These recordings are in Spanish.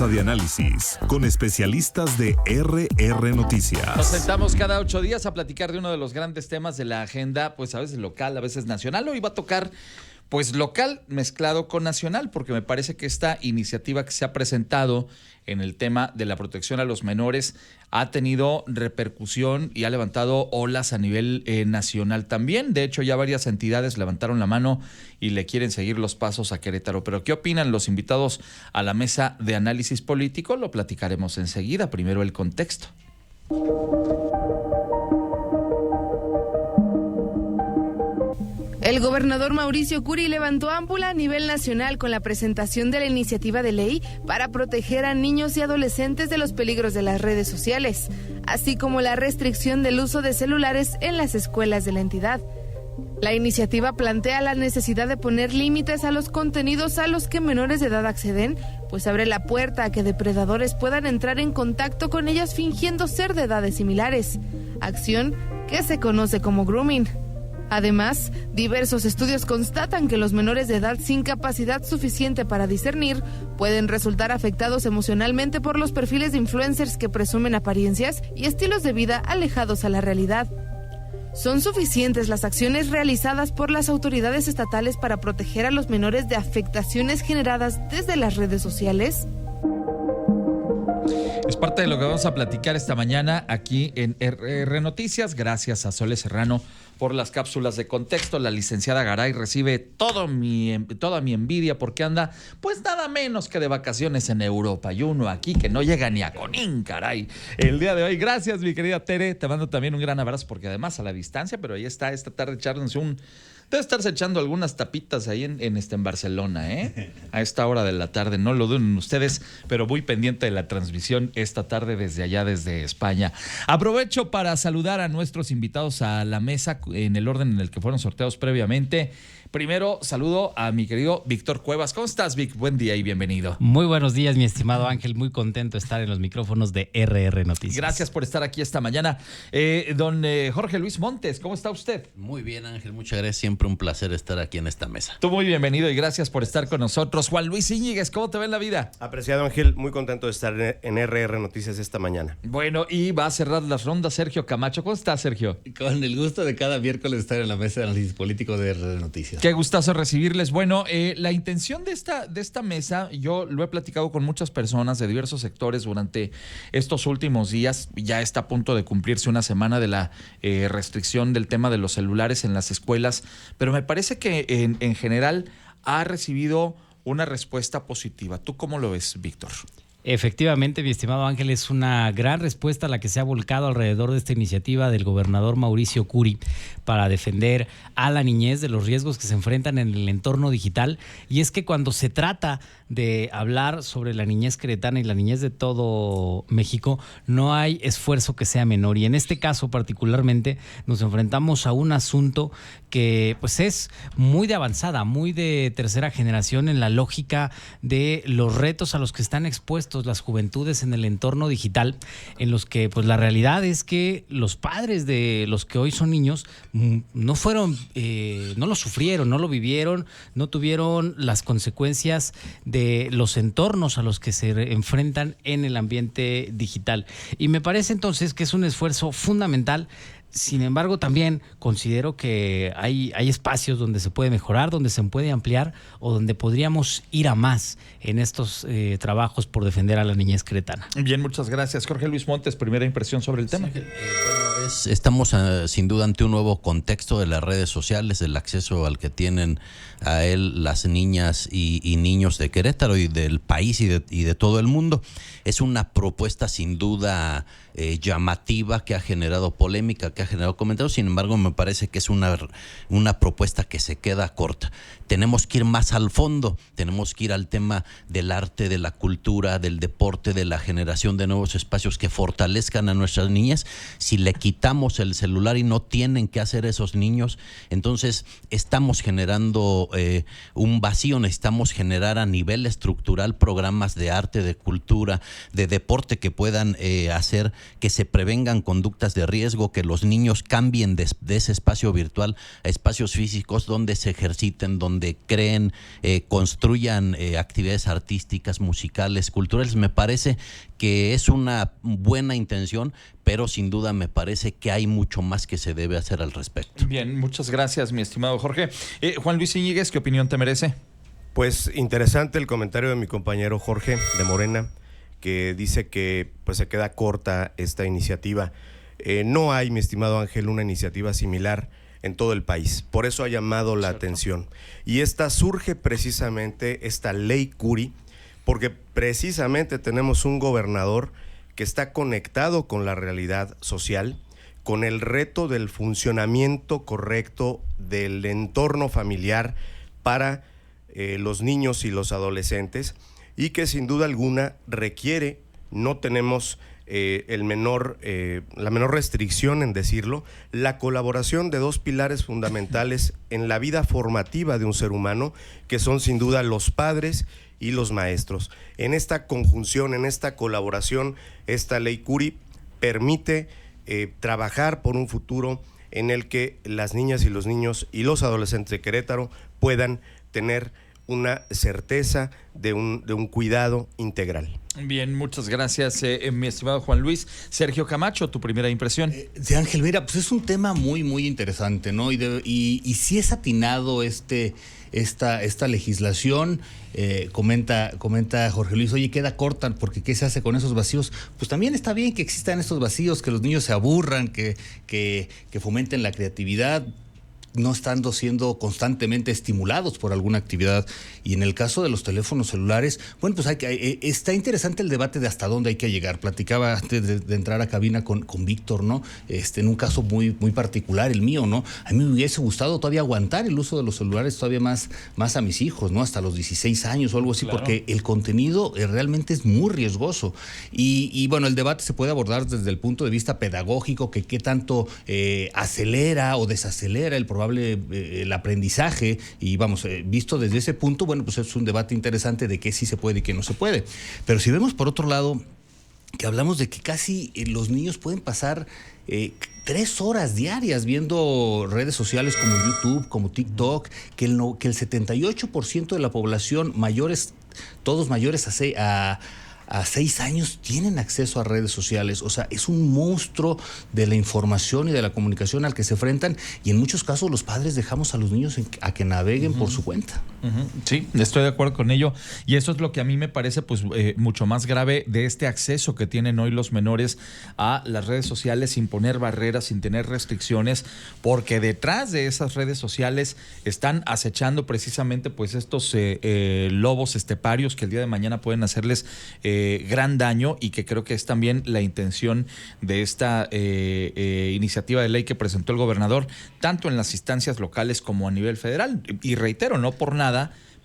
Mesa de Análisis, con especialistas de RR Noticias. Nos sentamos cada 8 días a platicar de uno de los grandes temas de la agenda, pues a veces local, a veces nacional. Hoy va a tocar pues local mezclado con nacional, porque me parece que esta iniciativa que se ha presentado en el tema de la protección a los menores ha tenido repercusión y ha levantado olas a nivel nacional también. De hecho, ya varias entidades levantaron la mano y le quieren seguir los pasos a Querétaro. Pero ¿qué opinan los invitados a la mesa de análisis político? Lo platicaremos enseguida. Primero el contexto. El gobernador Mauricio Curi levantó ámpula a nivel nacional con la presentación de la iniciativa de ley para proteger a niños y adolescentes de los peligros de las redes sociales, así como la restricción del uso de celulares en las escuelas de la entidad. La iniciativa plantea la necesidad de poner límites a los contenidos a los que menores de edad acceden, pues abre la puerta a que depredadores puedan entrar en contacto con ellas fingiendo ser de edades similares, acción que se conoce como grooming. Además, diversos estudios constatan que los menores de edad sin capacidad suficiente para discernir pueden resultar afectados emocionalmente por los perfiles de influencers que presumen apariencias y estilos de vida alejados a la realidad. ¿Son suficientes las acciones realizadas por las autoridades estatales para proteger a los menores de afectaciones generadas desde las redes sociales? Es parte de lo que vamos a platicar esta mañana aquí en RR Noticias. Gracias a Sole Serrano por las cápsulas de contexto. La licenciada Garay recibe toda mi envidia porque anda pues nada menos que de vacaciones en Europa. Y uno aquí que no llega ni a Conín, caray. El día de hoy, gracias mi querida Tere. Te mando también un gran abrazo porque además a la distancia, pero ahí está esta tarde echarnos debe estarse echando algunas tapitas ahí en Barcelona, a esta hora de la tarde. No lo duden ustedes, pero muy pendiente de la transmisión esta tarde desde allá, desde España. Aprovecho para saludar a nuestros invitados a la mesa en el orden en el que fueron sorteados previamente. Primero, saludo a mi querido Víctor Cuevas. ¿Cómo estás, Vic? Buen día y bienvenido. Muy buenos días, mi estimado Ángel. Muy contento de estar en los micrófonos de RR Noticias. Gracias por estar aquí esta mañana. Don Jorge Luis Montes, ¿cómo está usted? Muy bien, Ángel. Muchas gracias. Siempre un placer estar aquí en esta mesa. Tú muy bienvenido y gracias por estar con nosotros. Juan Luis Íñiguez, ¿cómo te va en la vida? Apreciado, Ángel. Muy contento de estar en RR Noticias esta mañana. Bueno, y va a cerrar las rondas Sergio Camacho. ¿Cómo estás, Sergio? Con el gusto de cada miércoles estar en la mesa de análisis político de RR Noticias. Qué gustazo recibirles. Bueno, la intención de esta mesa, yo lo he platicado con muchas personas de diversos sectores durante estos últimos días. Ya está a punto de cumplirse una semana de la restricción del tema de los celulares en las escuelas, pero me parece que en general ha recibido una respuesta positiva. ¿Tú cómo lo ves, Víctor? Efectivamente, mi estimado Ángel, es una gran respuesta la que se ha volcado alrededor de esta iniciativa del gobernador Mauricio Curi para defender a la niñez de los riesgos que se enfrentan en el entorno digital. Y es que cuando se trata de hablar sobre la niñez queretana y la niñez de todo México, no hay esfuerzo que sea menor. Y en este caso particularmente nos enfrentamos a un asunto que pues es muy de avanzada, muy de tercera generación en la lógica de los retos a los que están expuestos las juventudes en el entorno digital, en los que pues la realidad es que los padres de los que hoy son niños no fueron, no lo sufrieron, no lo vivieron, no tuvieron las consecuencias de los entornos a los que se enfrentan en el ambiente digital. Y me parece entonces que es un esfuerzo fundamental. Sin embargo, también considero que hay espacios donde se puede mejorar, donde se puede ampliar o donde podríamos ir a más en estos trabajos por defender a la niñez queretana. Bien, muchas gracias. Jorge Luis Montes, primera impresión sobre el tema. Sí, estamos sin duda ante un nuevo contexto de las redes sociales, el acceso al que tienen a él las niñas y niños de Querétaro y del país y de todo el mundo. Es una propuesta sin duda llamativa, que ha generado polémica, que ha generado comentarios. Sin embargo, me parece que es una propuesta que se queda corta. Tenemos que ir más al fondo, tenemos que ir al tema del arte, de la cultura, del deporte, de la generación de nuevos espacios que fortalezcan a nuestras niñas. Si le quitamos el celular y no tienen que hacer esos niños, entonces estamos generando un vacío. Necesitamos generar a nivel estructural programas de arte, de cultura, de deporte que puedan hacer que se prevengan conductas de riesgo, que los niños cambien de ese espacio virtual a espacios físicos donde se ejerciten, donde creen, construyan actividades artísticas, musicales, culturales. Me parece que es una buena intención, pero sin duda me parece que hay mucho más que se debe hacer al respecto. Bien, muchas gracias, mi estimado Jorge. Juan Luis Íñiguez, ¿qué opinión te merece? Pues interesante el comentario de mi compañero Jorge de Morena, que dice que pues se queda corta esta iniciativa. No hay, mi estimado Ángel, una iniciativa similar en todo el país. Por eso ha llamado la atención. Y esta surge precisamente, esta ley Curi, porque precisamente tenemos un gobernador que está conectado con la realidad social, con el reto del funcionamiento correcto del entorno familiar para los niños y los adolescentes, y que sin duda alguna requiere, no tenemos la menor restricción en decirlo, la colaboración de dos pilares fundamentales en la vida formativa de un ser humano, que son sin duda los padres y los maestros. En esta conjunción, en esta colaboración, esta ley Curi permite trabajar por un futuro en el que las niñas y los niños y los adolescentes de Querétaro puedan tener una certeza de un cuidado integral. Bien, muchas gracias, mi estimado Juan Luis. Sergio Camacho, tu primera impresión. Sí, Ángel, mira, pues es un tema muy, muy interesante, ¿no? Y sí es atinado esta legislación. Comenta Jorge Luis, oye, queda corta, porque ¿qué se hace con esos vacíos? Pues también está bien que existan estos vacíos, que los niños se aburran, que fomenten la creatividad, no estando siendo constantemente estimulados por alguna actividad. Y en el caso de los teléfonos celulares, bueno, pues está interesante el debate de hasta dónde hay que llegar. Platicaba antes de entrar a cabina con Víctor, ¿no? En un caso muy, muy particular, el mío, ¿no? A mí me hubiese gustado todavía aguantar el uso de los celulares todavía más a mis hijos, ¿no? Hasta los 16 años o algo así, claro, porque el contenido realmente es muy riesgoso. Y bueno, el debate se puede abordar desde el punto de vista pedagógico, que qué tanto acelera o desacelera el aprendizaje, y vamos, visto desde ese punto, bueno, pues es un debate interesante de qué sí se puede y qué no se puede. Pero si vemos por otro lado que hablamos de que casi los niños pueden pasar 3 horas diarias viendo redes sociales como YouTube, como TikTok, que el 78% de la población todos mayores a 6 años tienen acceso a redes sociales. O sea, es un monstruo de la información y de la comunicación al que se enfrentan, y en muchos casos los padres dejamos a los niños a que naveguen por su cuenta. Sí, estoy de acuerdo con ello, y eso es lo que a mí me parece pues mucho más grave de este acceso que tienen hoy los menores a las redes sociales sin poner barreras, sin tener restricciones, porque detrás de esas redes sociales están acechando precisamente pues estos lobos esteparios que el día de mañana pueden hacerles gran daño, y que creo que es también la intención de esta iniciativa de ley que presentó el gobernador, tanto en las instancias locales como a nivel federal. Y reitero, no por nada,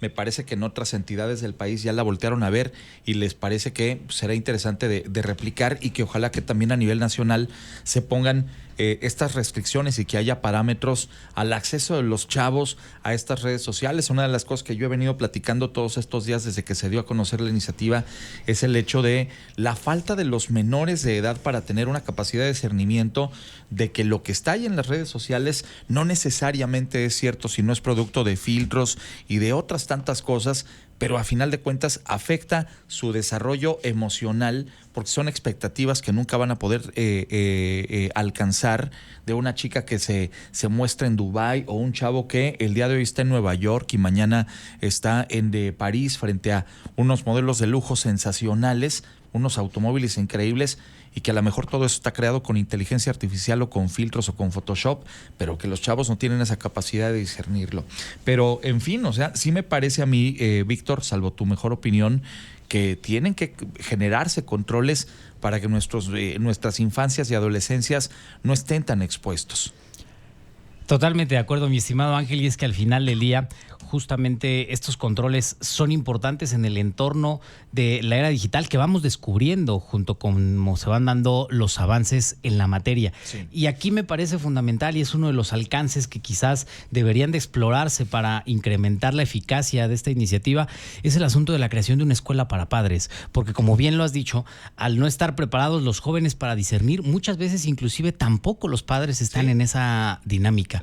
me parece que en otras entidades del país ya la voltearon a ver y les parece que será interesante de replicar, y que ojalá que también a nivel nacional se pongan estas restricciones y que haya parámetros al acceso de los chavos a estas redes sociales. Una de las cosas que yo he venido platicando todos estos días desde que se dio a conocer la iniciativa es el hecho de la falta de los menores de edad para tener una capacidad de discernimiento de que lo que está ahí en las redes sociales no necesariamente es cierto, sino es producto de filtros y de otras tantas cosas, pero a final de cuentas afecta su desarrollo emocional, porque son expectativas que nunca van a poder alcanzar, de una chica que se muestra en Dubái, o un chavo que el día de hoy está en Nueva York y mañana está en París frente a unos modelos de lujo sensacionales, unos automóviles increíbles, y que a lo mejor todo eso está creado con inteligencia artificial o con filtros o con Photoshop, pero que los chavos no tienen esa capacidad de discernirlo. Pero, en fin, o sea, sí me parece a mí, Víctor, salvo tu mejor opinión, que tienen que generarse controles para que nuestras infancias y adolescencias no estén tan expuestos. Totalmente de acuerdo, mi estimado Ángel, y es que al final del día justamente estos controles son importantes en el entorno de la era digital que vamos descubriendo junto con cómo se van dando los avances en la materia. Sí. Y aquí me parece fundamental y es uno de los alcances que quizás deberían de explorarse para incrementar la eficacia de esta iniciativa, es el asunto de la creación de una escuela para padres, porque como bien lo has dicho, al no estar preparados los jóvenes para discernir, muchas veces inclusive tampoco los padres están en esa dinámica.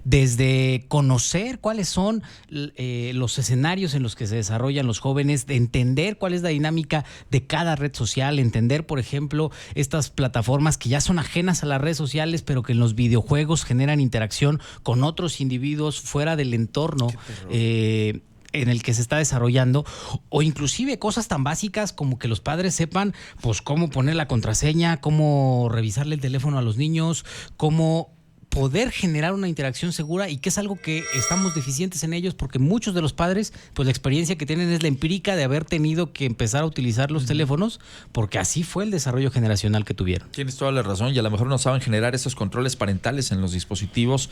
Desde conocer cuáles son los escenarios en los que se desarrollan los jóvenes, de entender cuál es la dinámica de cada red social, entender, por ejemplo, estas plataformas que ya son ajenas a las redes sociales, pero que en los videojuegos generan interacción con otros individuos fuera del entorno en el que se está desarrollando, o inclusive cosas tan básicas como que los padres sepan pues cómo poner la contraseña, cómo revisarle el teléfono a los niños, cómo poder generar una interacción segura, y que es algo que estamos deficientes en ellos, porque muchos de los padres, pues la experiencia que tienen es la empírica de haber tenido que empezar a utilizar los teléfonos, porque así fue el desarrollo generacional que tuvieron. Tienes toda la razón, y a lo mejor no saben generar esos controles parentales en los dispositivos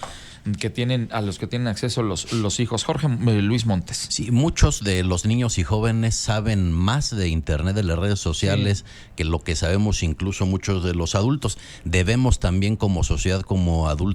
que tienen, a los que tienen acceso los hijos. Jorge Luis Montes. Sí, muchos de los niños y jóvenes saben más de Internet, de las redes sociales, que lo que sabemos incluso muchos de los adultos. Debemos también como sociedad, como adultos,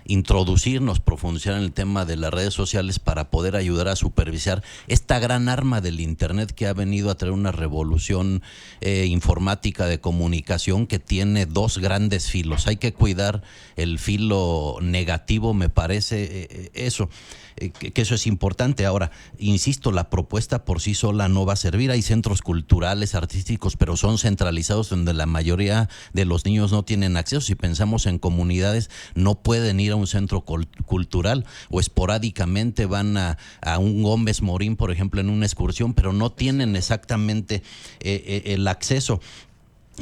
introducirnos, profundizar en el tema de las redes sociales para poder ayudar a supervisar esta gran arma del Internet que ha venido a traer una revolución informática de comunicación que tiene dos grandes filos. Hay que cuidar el filo negativo, me parece eso. Que eso es importante. Ahora, insisto, la propuesta por sí sola no va a servir. Hay centros culturales, artísticos, pero son centralizados donde la mayoría de los niños no tienen acceso. Si pensamos en comunidades, no pueden ir a un centro cultural, o esporádicamente van a un Gómez Morín, por ejemplo, en una excursión, pero no tienen exactamente el acceso.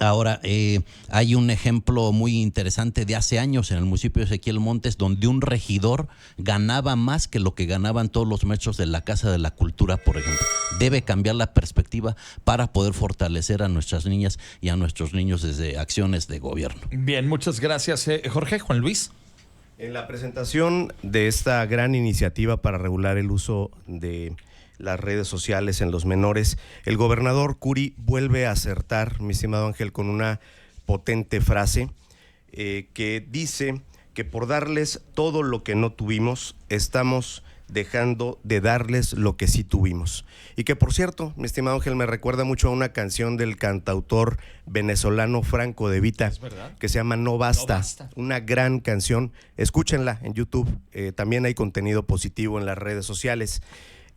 Ahora, hay un ejemplo muy interesante de hace años en el municipio de Ezequiel Montes, donde un regidor ganaba más que lo que ganaban todos los maestros de la Casa de la Cultura, por ejemplo. Debe cambiar la perspectiva para poder fortalecer a nuestras niñas y a nuestros niños desde acciones de gobierno. Bien, muchas gracias, Jorge. Juan Luis. En la presentación de esta gran iniciativa para regular el uso de las redes sociales en los menores, el gobernador Curi vuelve a acertar, mi estimado Ángel, con una potente frase que dice que por darles todo lo que no tuvimos, estamos dejando de darles lo que sí tuvimos. Y que, por cierto, mi estimado Ángel, me recuerda mucho a una canción del cantautor venezolano Franco De Vita, que se llama No Basta. Una gran canción, escúchenla en YouTube, también hay contenido positivo en las redes sociales.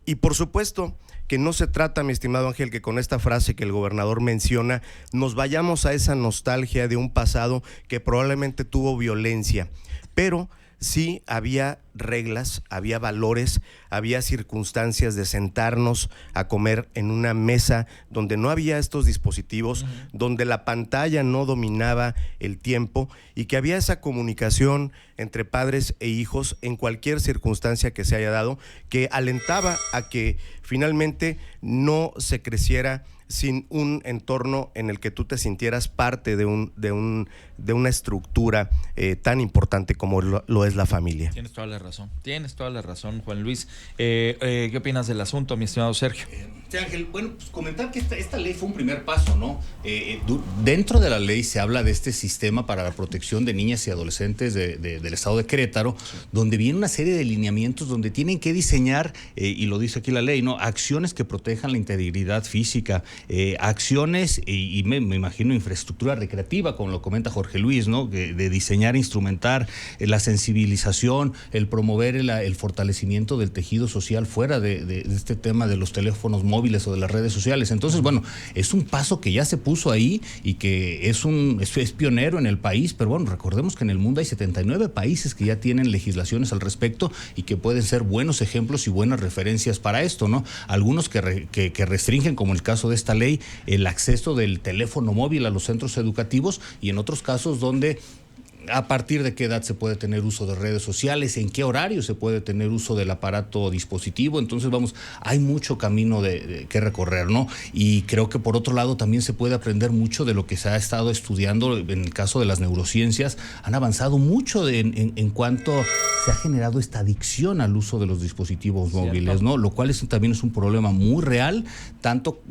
Y por supuesto que no se trata, mi estimado Ángel, que con esta frase que el gobernador menciona nos vayamos a esa nostalgia de un pasado que probablemente tuvo violencia, pero sí había reglas, había valores, había circunstancias de sentarnos a comer en una mesa donde no había estos dispositivos, donde la pantalla no dominaba el tiempo y que había esa comunicación entre padres e hijos en cualquier circunstancia que se haya dado, que alentaba a que finalmente no se creciera sin un entorno en el que tú te sintieras parte de una estructura tan importante como lo es la familia. Tienes toda la razón, Juan Luis. ¿Qué opinas del asunto, mi estimado Sergio? Sí, Ángel, bueno, pues comentar que esta ley fue un primer paso, ¿no? Dentro de la ley se habla de este sistema para la protección de niñas y adolescentes del estado de Querétaro, donde viene una serie de lineamientos donde tienen que diseñar, y lo dice aquí la ley, ¿no? Acciones que protejan la integridad física, acciones y me imagino infraestructura recreativa, como lo comenta Jorge Luis, ¿no? De diseñar, instrumentar la sensibilización, el promover el fortalecimiento del tejido social fuera de este tema de los teléfonos móviles o de las redes sociales. Entonces, bueno, es un paso que ya se puso ahí y que es pionero en el país, pero bueno, recordemos que en el mundo hay 79 países que ya tienen legislaciones al respecto y que pueden ser buenos ejemplos y buenas referencias para esto, ¿no? Algunos que restringen, como el caso de esta ley, el acceso del teléfono móvil a los centros educativos, y en otros casos donde a partir de qué edad se puede tener uso de redes sociales, en qué horario se puede tener uso del aparato dispositivo. Entonces, hay mucho camino que recorrer, ¿no? Y creo que por otro lado también se puede aprender mucho de lo que se ha estado estudiando. En el caso de las neurociencias, han avanzado mucho en cuanto se ha generado esta adicción al uso de los dispositivos móviles, ¿no? Lo cual también es un problema muy real, tanto,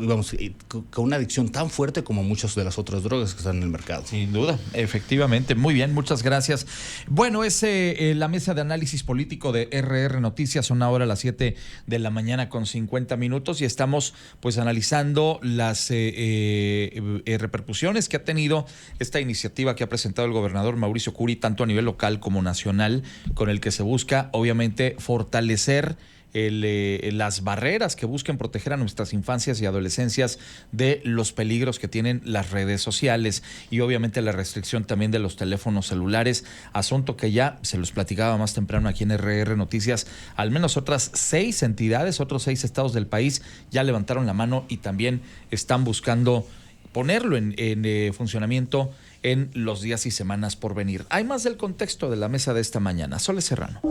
con una adicción tan fuerte como muchas de las otras drogas que están en el mercado. Sin duda, efectivamente. Muy bien, muchas gracias. Bueno, es la mesa de análisis político de RR Noticias. Son ahora las 7 de la mañana con 50 minutos y estamos pues analizando las repercusiones que ha tenido esta iniciativa que ha presentado el gobernador Mauricio Curi, tanto a nivel local como nacional, con el que se busca obviamente fortalecer las barreras que busquen proteger a nuestras infancias y adolescencias de los peligros que tienen las redes sociales y obviamente la restricción también de los teléfonos celulares, asunto que ya se los platicaba más temprano aquí en RR Noticias. Al menos otras 6 entidades, otros 6 estados del país ya levantaron la mano y también están buscando ponerlo en funcionamiento en los días y semanas por venir. Hay más del contexto de la mesa de esta mañana. Sole Serrano.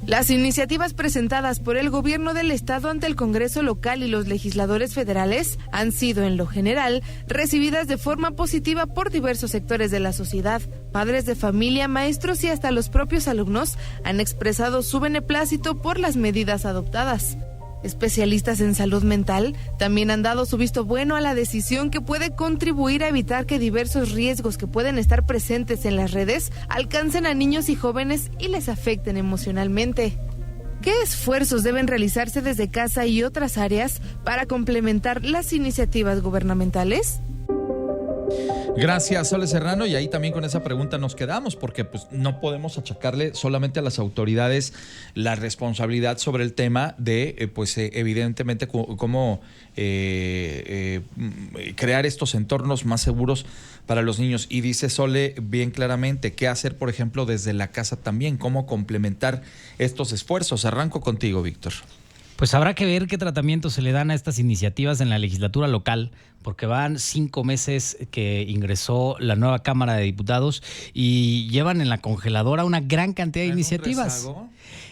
Las iniciativas presentadas por el gobierno del estado ante el Congreso local y los legisladores federales han sido, en lo general, recibidas de forma positiva por diversos sectores de la sociedad. Padres de familia, maestros y hasta los propios alumnos han expresado su beneplácito por las medidas adoptadas. Especialistas en salud mental también han dado su visto bueno a la decisión que puede contribuir a evitar que diversos riesgos que pueden estar presentes en las redes alcancen a niños y jóvenes y les afecten emocionalmente. ¿Qué esfuerzos deben realizarse desde casa y otras áreas para complementar las iniciativas gubernamentales? Gracias, Sole Serrano, y ahí también con esa pregunta nos quedamos, porque pues no podemos achacarle solamente a las autoridades la responsabilidad sobre el tema de evidentemente cómo crear estos entornos más seguros para los niños. Y dice Sole bien claramente qué hacer, por ejemplo, desde la casa también, cómo complementar estos esfuerzos. Arranco contigo, Víctor. Pues habrá que ver qué tratamiento se le dan a estas iniciativas en la legislatura local, porque van 5 meses que ingresó la nueva Cámara de Diputados y llevan en la congeladora una gran cantidad de iniciativas.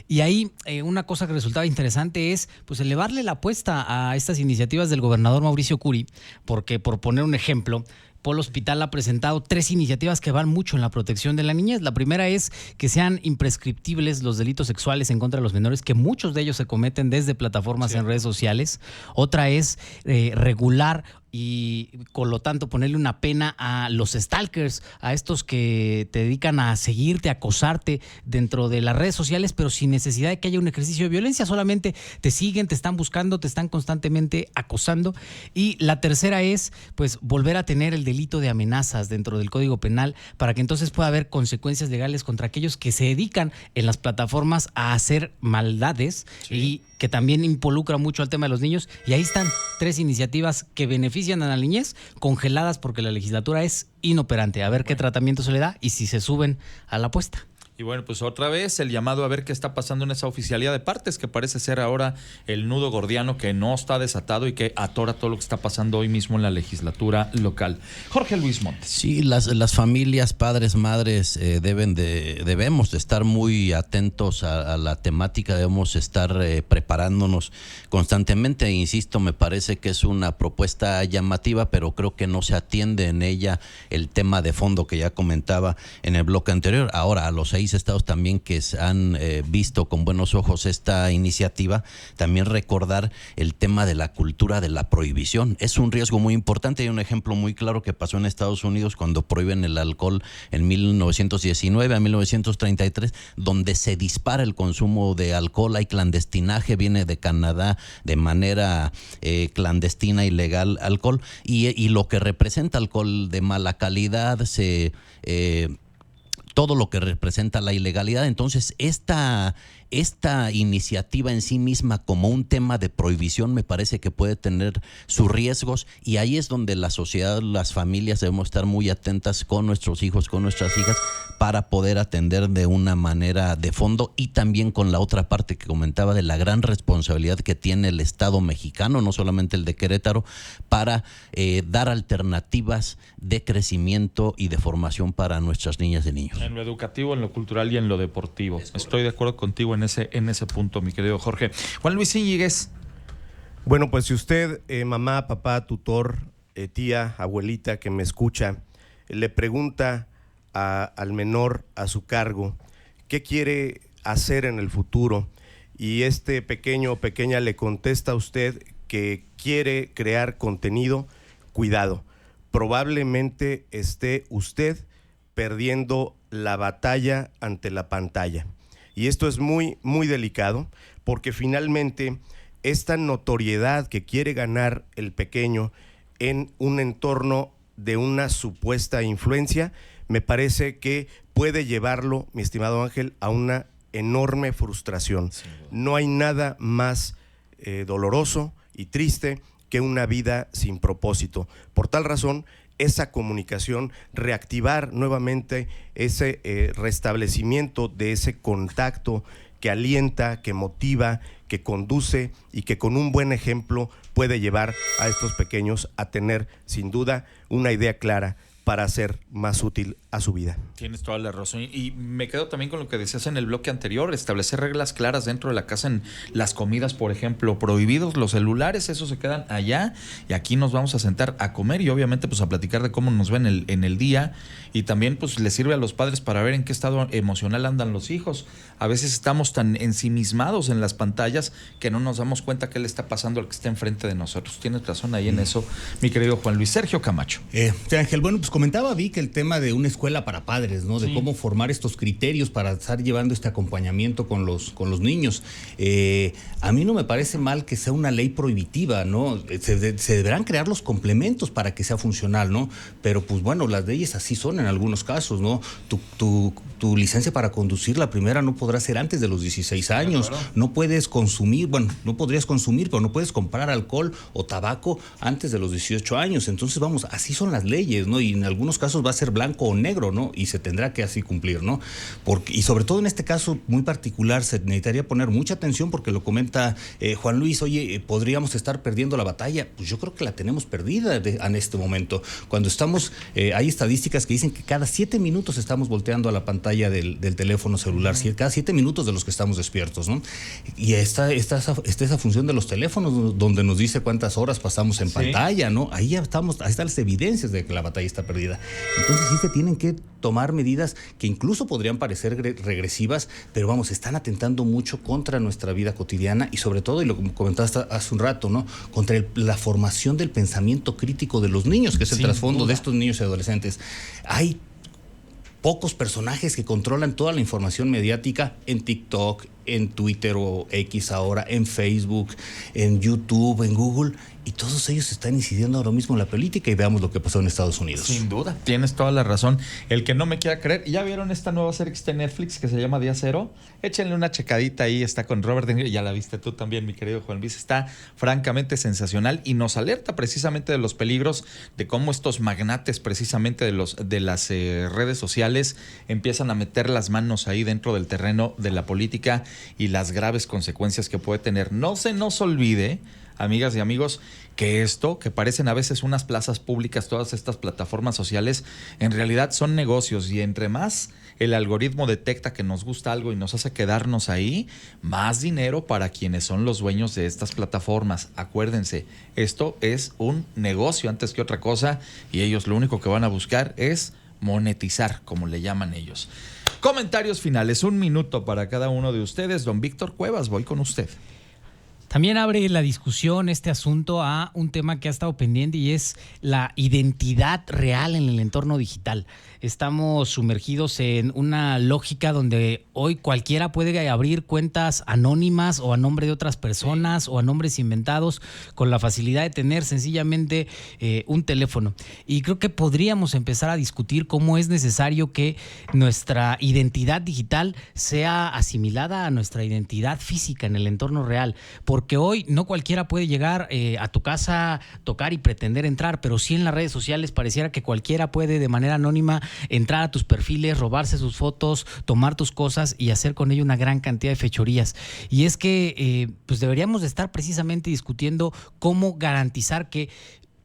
Y ahí una cosa que resultaba interesante es pues elevarle la apuesta a estas iniciativas del gobernador Mauricio Curi, porque por poner un ejemplo, Polo Hospital ha presentado 3 iniciativas que van mucho en la protección de la niñez. La primera es que sean imprescriptibles los delitos sexuales en contra de los menores, que muchos de ellos se cometen desde plataformas en redes sociales. Otra es regular y con lo tanto ponerle una pena a los stalkers, a estos que te dedican a seguirte, a acosarte dentro de las redes sociales, pero sin necesidad de que haya un ejercicio de violencia, solamente te siguen, te están buscando, te están constantemente acosando. Y la tercera es pues volver a tener el delito de amenazas dentro del Código Penal para que entonces pueda haber consecuencias legales contra aquellos que se dedican en las plataformas a hacer maldades y que también involucra mucho al tema de los niños. Y ahí están 3 iniciativas que benefician a la niñez, congeladas porque la legislatura es inoperante. A ver qué tratamiento se le da y si se suben a la apuesta. Y bueno, pues otra vez el llamado a ver qué está pasando en esa oficialía de partes, que parece ser ahora el nudo gordiano que no está desatado y que atora todo lo que está pasando hoy mismo en la legislatura local. Jorge Luis Montes. Sí, las familias, padres, madres, debemos de estar muy atentos a la temática, debemos estar preparándonos constantemente. Insisto, me parece que es una propuesta llamativa, pero creo que no se atiende en ella el tema de fondo que ya comentaba en el bloque anterior. Ahora, a los 6 estados también que han visto con buenos ojos esta iniciativa, también recordar el tema de la cultura de la prohibición. Es un riesgo muy importante. Hay un ejemplo muy claro que pasó en Estados Unidos cuando prohíben el alcohol en 1919 a 1933, donde se dispara el consumo de alcohol. Hay clandestinaje, viene de Canadá de manera clandestina, ilegal, alcohol, y lo que representa alcohol de mala calidad, todo lo que representa la ilegalidad. Entonces, esta esta iniciativa en sí misma como un tema de prohibición me parece que puede tener sus riesgos, y ahí es donde la sociedad, las familias debemos estar muy atentas con nuestros hijos, con nuestras hijas, para poder atender de una manera de fondo, y también con la otra parte que comentaba de la gran responsabilidad que tiene el Estado mexicano, no solamente el de Querétaro, para dar alternativas de crecimiento y de formación para nuestras niñas y niños. En lo educativo, en lo cultural y en lo deportivo. Estoy de acuerdo contigo en ese punto, mi querido Jorge. Juan Luis Íñiguez. Bueno, pues si usted, mamá, papá, tutor, tía, abuelita que me escucha, le pregunta al menor a su cargo qué quiere hacer en el futuro, y este pequeño o pequeña le contesta a usted que quiere crear contenido, cuidado, probablemente esté usted perdiendo la batalla ante la pantalla. Y esto es muy, muy delicado, porque finalmente esta notoriedad que quiere ganar el pequeño en un entorno de una supuesta influencia, me parece que puede llevarlo, mi estimado Ángel, a una enorme frustración. Sí. No hay nada más doloroso y triste que una vida sin propósito. Por tal razón, esa comunicación, reactivar nuevamente ese restablecimiento de ese contacto que alienta, que motiva, que conduce y que con un buen ejemplo puede llevar a estos pequeños a tener sin duda una idea clara para ser más útil a su vida. Tienes toda la razón, y me quedo también con lo que decías en el bloque anterior, establecer reglas claras dentro de la casa en las comidas, por ejemplo, prohibidos los celulares, esos se quedan allá, y aquí nos vamos a sentar a comer y obviamente pues a platicar de cómo nos ven en el día, y también pues les sirve a los padres para ver en qué estado emocional andan los hijos. A veces estamos tan ensimismados en las pantallas que no nos damos cuenta qué le está pasando al que está enfrente de nosotros. Tienes razón ahí en eso, mi querido Juan Luis. Sergio Camacho. Ángel, bueno, pues comentaba Vic el tema de una escuela para padres, ¿no? De cómo formar estos criterios para estar llevando este acompañamiento con los niños. A mí no me parece mal que sea una ley prohibitiva, ¿no? Se deberán crear los complementos para que sea funcional, ¿no? Pero pues bueno, las leyes así son en algunos casos, ¿no? Tu licencia para conducir, la primera, no podrá ser antes de los 16 años. Claro. No puedes consumir, bueno, no podrías consumir, pero no puedes comprar alcohol o tabaco antes de los 18 años. Entonces, vamos, así son las leyes, ¿no? Y en algunos casos va a ser blanco o negro, ¿no? Y se tendrá que así cumplir, ¿no? Y sobre todo en este caso muy particular se necesitaría poner mucha atención, porque lo comenta Juan Luis, oye, ¿podríamos estar perdiendo la batalla? Pues yo creo que la tenemos perdida en este momento. Cuando estamos, hay estadísticas que dicen que cada 7 minutos estamos volteando a la pantalla del teléfono celular, cada 7 minutos de los que estamos despiertos, ¿no? Y está esa función de los teléfonos donde nos dice cuántas horas pasamos en pantalla, ¿no? Ahí ya estamos, ahí están las evidencias de que la batalla está perdida. Entonces sí se tienen que tomar medidas que incluso podrían parecer regresivas, pero vamos, están atentando mucho contra nuestra vida cotidiana y sobre todo, y lo comentaste hace un rato, ¿no? Contra la formación del pensamiento crítico de los niños, que es el trasfondo de estos niños y adolescentes. Hay pocos personajes que controlan toda la información mediática en TikTok, en Twitter o X ahora, en Facebook, en YouTube, en Google, y todos ellos están incidiendo ahora mismo en la política, y veamos lo que pasó en Estados Unidos. Sin duda, tienes toda la razón. El que no me quiera creer, ¿ya vieron esta nueva serie que está en Netflix que se llama Día Cero? Échenle una checadita ahí, está con Robert De Niro, ya la viste tú también, mi querido Juan Luis, está francamente sensacional y nos alerta precisamente de los peligros de cómo estos magnates precisamente de las redes sociales empiezan a meter las manos ahí dentro del terreno de la política y las graves consecuencias que puede tener. No se nos olvide, amigas y amigos, que esto, que parecen a veces unas plazas públicas, todas estas plataformas sociales, en realidad son negocios, y entre más el algoritmo detecta que nos gusta algo y nos hace quedarnos ahí, más dinero para quienes son los dueños de estas plataformas. Acuérdense, esto es un negocio antes que otra cosa, y ellos lo único que van a buscar es monetizar, como le llaman ellos. Comentarios finales, 1 minuto para cada uno de ustedes. Don Víctor Cuevas, voy con usted. También abre la discusión este asunto a un tema que ha estado pendiente y es la identidad real en el entorno digital. Estamos sumergidos en una lógica donde hoy cualquiera puede abrir cuentas anónimas o a nombre de otras personas o a nombres inventados con la facilidad de tener sencillamente un teléfono. Y creo que podríamos empezar a discutir cómo es necesario que nuestra identidad digital sea asimilada a nuestra identidad física en el entorno real. Porque hoy no cualquiera puede llegar a tu casa, tocar y pretender entrar, pero sí en las redes sociales pareciera que cualquiera puede de manera anónima entrar a tus perfiles, robarse sus fotos, tomar tus cosas y hacer con ello una gran cantidad de fechorías. Y es que pues deberíamos de estar precisamente discutiendo cómo garantizar que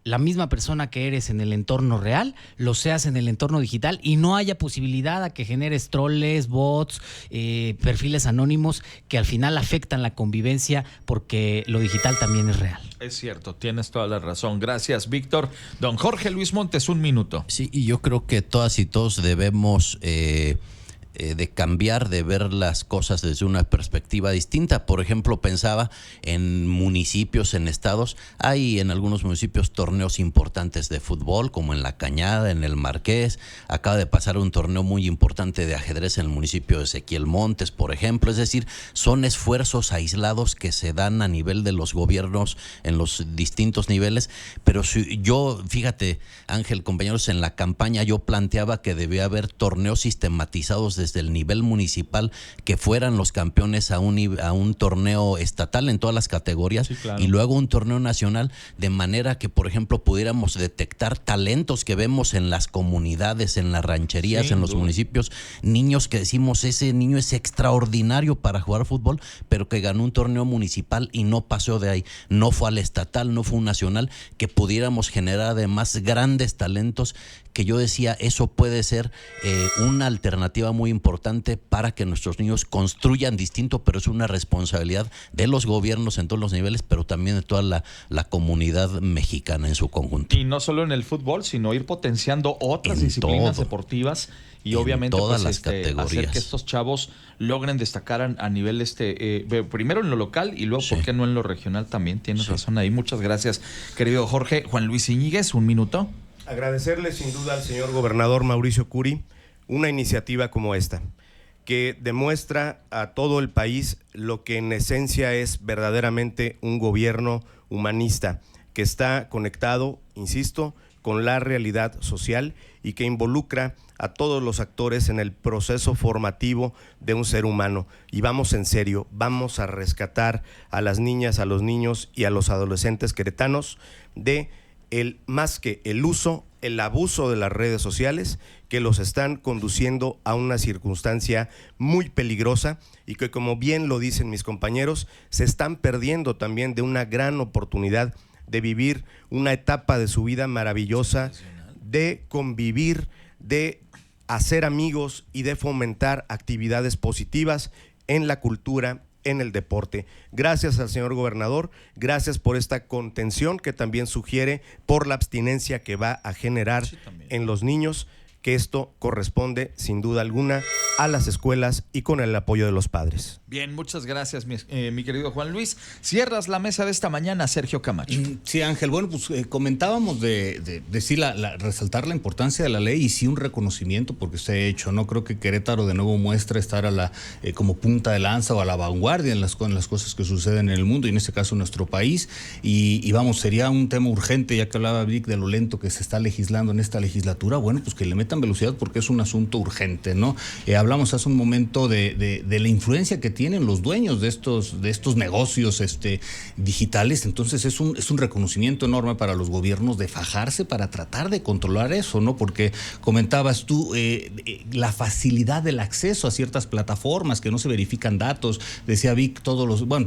la misma persona que eres en el entorno real, lo seas en el entorno digital y no haya posibilidad a que generes troles, bots, perfiles anónimos que al final afectan la convivencia porque lo digital también es real. Es cierto, tienes toda la razón. Gracias, Víctor. Don Jorge Luis Montes, 1 minuto. Sí, y yo creo que todas y todos debemos de cambiar, de ver las cosas desde una perspectiva distinta. Por ejemplo, pensaba en municipios, en estados. Hay en algunos municipios torneos importantes de fútbol, como en La Cañada, en el Marqués. Acaba de pasar un torneo muy importante de ajedrez en el municipio de Ezequiel Montes, por ejemplo. Es decir, son esfuerzos aislados que se dan a nivel de los gobiernos en los distintos niveles. Pero si yo, fíjate, Ángel, compañeros, en la campaña yo planteaba que debía haber torneos sistematizados desde el nivel municipal, que fueran los campeones a un torneo estatal en todas las categorías, sí, claro, y luego un torneo nacional, de manera que, por ejemplo, pudiéramos detectar talentos que vemos en las comunidades, en las rancherías, sí, en los municipios, niños que decimos, ese niño es extraordinario para jugar fútbol, pero que ganó un torneo municipal y no pasó de ahí, no fue al estatal, no fue un nacional, que pudiéramos generar además grandes talentos, que yo decía, eso puede ser una alternativa muy importante para que nuestros niños construyan distinto, pero es una responsabilidad de los gobiernos en todos los niveles, pero también de toda la comunidad mexicana en su conjunto. Y no solo en el fútbol, sino ir potenciando otras disciplinas deportivas y obviamente todas pues, las categorías, hacer que estos chavos logren destacar a nivel primero en lo local y luego, sí, ¿por qué no en lo regional también? Tienes razón ahí. Muchas gracias, querido Jorge. Juan Luis Íñiguez, 1 minuto. Agradecerle sin duda al señor gobernador Mauricio Curi una iniciativa como esta, que demuestra a todo el país lo que en esencia es verdaderamente un gobierno humanista, que está conectado, insisto, con la realidad social y que involucra a todos los actores en el proceso formativo de un ser humano. Y vamos en serio, vamos a rescatar a las niñas, a los niños y a los adolescentes queretanos de más que el uso, el abuso de las redes sociales, que los están conduciendo a una circunstancia muy peligrosa y que, como bien lo dicen mis compañeros, se están perdiendo también de una gran oportunidad de vivir una etapa de su vida maravillosa, de convivir, de hacer amigos y de fomentar actividades positivas en la cultura, en el deporte. Gracias al señor gobernador, gracias por esta contención que también sugiere por la abstinencia que va a generar en los niños, que esto corresponde sin duda alguna a las escuelas y con el apoyo de los padres. Bien, muchas gracias, mi querido Juan Luis. Cierras la mesa de esta mañana, Sergio Camacho. Sí, Ángel, bueno, pues comentábamos de sí, resaltar la importancia de la ley y sí un reconocimiento porque se ha hecho, ¿no? Creo que Querétaro de nuevo muestra estar como punta de lanza o a la vanguardia en las cosas que suceden en el mundo y en este caso en nuestro país. Y vamos, sería un tema urgente, ya que hablaba Vic de lo lento que se está legislando en esta legislatura, bueno, pues que le metan velocidad porque es un asunto urgente, ¿no? Hablamos hace un momento de la influencia que tienen los dueños de estos negocios digitales, entonces es un reconocimiento enorme para los gobiernos de fajarse para tratar de controlar eso, ¿no? Porque comentabas tú la facilidad del acceso a ciertas plataformas que no se verifican datos, decía Vic,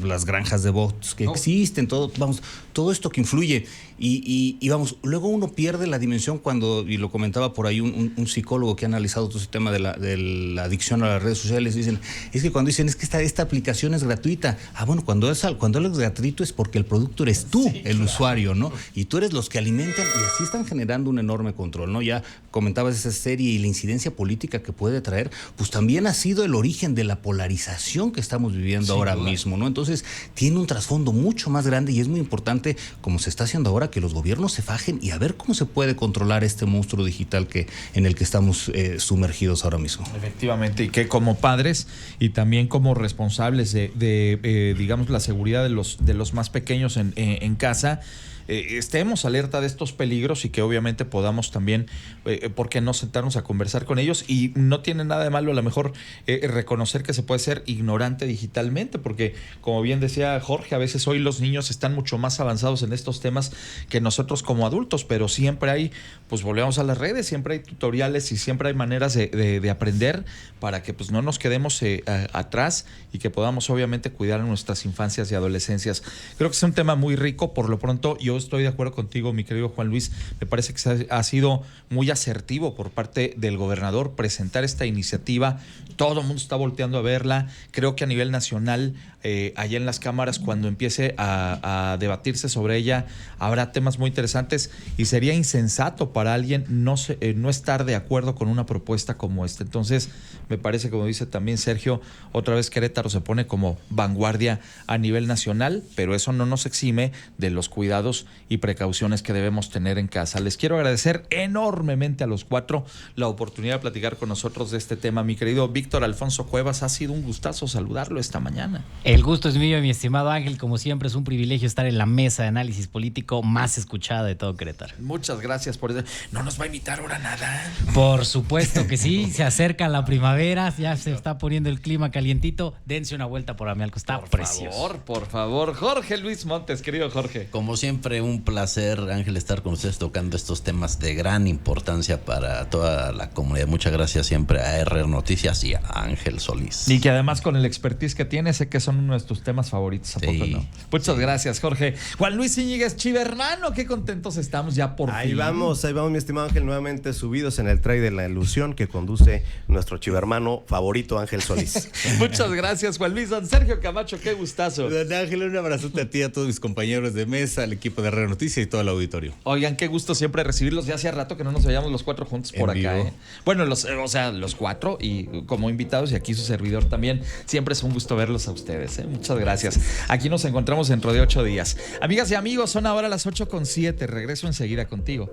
las granjas de bots que existen, todo esto que influye y vamos, luego uno pierde la dimensión cuando, y lo comentaba por ahí un un psicólogo que ha analizado todo ese tema de la adicción a las redes sociales. Dicen, es que cuando dicen, es que esta aplicación es gratuita. Bueno, cuando algo es gratuito es porque el producto eres tú, sí, el usuario, ¿no? Y tú eres los que alimentan, y así están generando un enorme control, ¿no? Ya comentabas esa serie y la incidencia política que puede traer, pues también ha sido el origen de la polarización que estamos viviendo ahora mismo, ¿no? Entonces, tiene un trasfondo mucho más grande y es muy importante, como se está haciendo ahora, que los gobiernos se fajen y a ver cómo se puede controlar este monstruo digital en el que estamos sumergidos ahora mismo. Efectivamente, y que como padres y también como responsables de digamos, la seguridad de los más pequeños en casa, estemos alerta de estos peligros y que obviamente podamos también, ¿por qué no sentarnos a conversar con ellos? Y no tiene nada de malo a lo mejor reconocer que se puede ser ignorante digitalmente, porque como bien decía Jorge, a veces hoy los niños están mucho más avanzados en estos temas que nosotros como adultos, pero siempre hay, pues volvemos a las redes, siempre hay tutoriales y siempre hay maneras de aprender para que pues no nos quedemos atrás y que podamos obviamente cuidar a nuestras infancias y adolescencias. Creo que es un tema muy rico. Por lo pronto yo estoy de acuerdo contigo, mi querido Juan Luis. Me parece que ha sido muy asertivo por parte del gobernador presentar esta iniciativa. Todo el mundo está volteando a verla. Creo que a nivel nacional, allá en las cámaras, cuando empiece a debatirse sobre ella, habrá temas muy interesantes y sería insensato para alguien no estar de acuerdo con una propuesta como esta. Entonces, me parece, como dice también Sergio, otra vez Querétaro se pone como vanguardia a nivel nacional, pero eso no nos exime de los cuidados y precauciones que debemos tener en casa. Les quiero agradecer enormemente a los cuatro la oportunidad de platicar con nosotros de este tema. Mi querido Víctor Alfonso Cuevas, ha sido un gustazo saludarlo esta mañana. El gusto es mío, mi estimado Ángel. Como siempre, es un privilegio estar en la mesa de análisis político más escuchada de todo Querétaro. Muchas gracias por eso. ¿No nos va a invitar ahora nada? Por supuesto que sí. Se acerca la primavera, ya se está poniendo el clima calientito. Dense una vuelta por Amialco, está precioso. Por favor. Jorge Luis Montes, querido Jorge. Como siempre, un placer, Ángel, estar con ustedes tocando estos temas de gran importancia para toda la comunidad. Muchas gracias siempre a RR Noticias y a Ángel Solís. Y que además con el expertise que tiene, sé que son uno de tus temas favoritos. ¿A poco no? Muchas gracias, Jorge. Juan Luis Íñiguez, Chivermano, qué contentos estamos ya por fin. Ahí vamos, mi estimado Ángel, nuevamente subidos en el tren de la ilusión que conduce nuestro chivermano favorito, Ángel Solís. Muchas gracias, Juan Luis. Don Sergio Camacho, qué gustazo. Don Ángel, un abrazote a ti, a todos mis compañeros de mesa, al equipo de RR Noticias y todo el auditorio. Oigan, qué gusto siempre recibirlos. Ya hacía rato que no nos veíamos los cuatro juntos por acá. Bueno, los cuatro y como invitados, y aquí su servidor también. Siempre es un gusto verlos a ustedes. Muchas gracias. Aquí nos encontramos dentro de 8 días. Amigas y amigos, son ahora las 8:07. Regreso enseguida contigo.